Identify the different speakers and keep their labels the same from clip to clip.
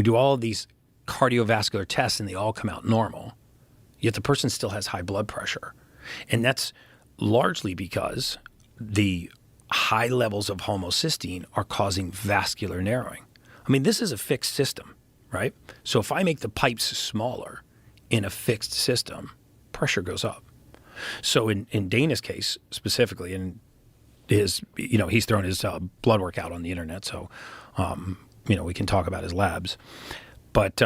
Speaker 1: We do all of these cardiovascular tests and they all come out normal, yet the person still has high blood pressure. And that's largely because the high levels of homocysteine are causing vascular narrowing. I mean, this is a fixed system, right? So if I make the pipes smaller in a fixed system, pressure goes up. So in Dana's case specifically, and he's thrown his blood work out on the internet, so we can talk about his labs. But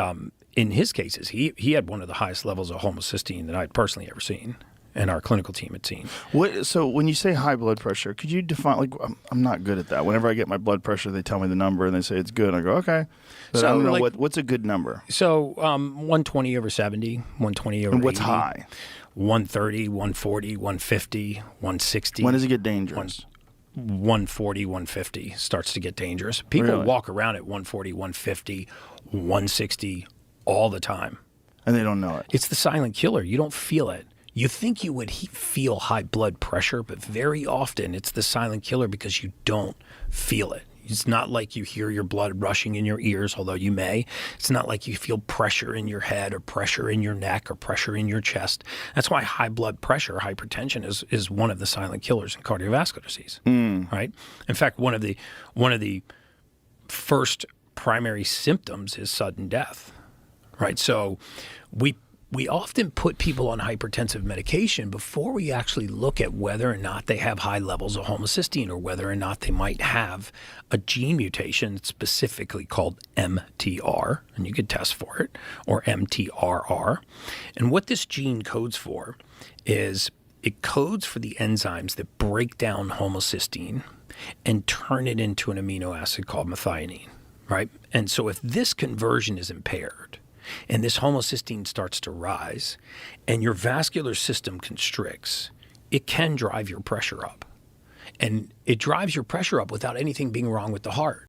Speaker 1: in his cases, he had one of the highest levels of homocysteine that I'd personally ever seen, and our clinical team had seen.
Speaker 2: So when you say high blood pressure, could you define, like, I'm not good at that. Whenever I get my blood pressure, they tell me the number and they say it's good. And I go, okay. But
Speaker 1: So,
Speaker 2: I don't know
Speaker 1: like,
Speaker 2: what's a good number.
Speaker 1: So 120 over 70, 120 over
Speaker 2: And what's
Speaker 1: 80,
Speaker 2: high?
Speaker 1: 130, 140, 150, 160.
Speaker 2: When does it get dangerous?
Speaker 1: 140, 150 starts to get dangerous. People
Speaker 2: Really?
Speaker 1: walk around at 140, 150, 160 all the time.
Speaker 2: And they don't know it.
Speaker 1: It's the silent killer. You don't feel it. You think you would feel high blood pressure, but very often it's the silent killer because you don't feel it. It's not like you hear your blood rushing in your ears, although you may. It's not like you feel pressure in your head or pressure in your neck or pressure in your chest. That's why high blood pressure, hypertension, is one of the silent killers in cardiovascular disease, right? In fact, one of the first primary symptoms is sudden death, right? So we often put people on hypertensive medication before we actually look at whether or not they have high levels of homocysteine or whether or not they might have a gene mutation specifically called MTR, and you could test for it, or MTRR. And what this gene codes for is it codes for the enzymes that break down homocysteine and turn it into an amino acid called methionine, right? And so if this conversion is impaired, and this homocysteine starts to rise, and your vascular system constricts, it can drive your pressure up. And it drives your pressure up without anything being wrong with the heart.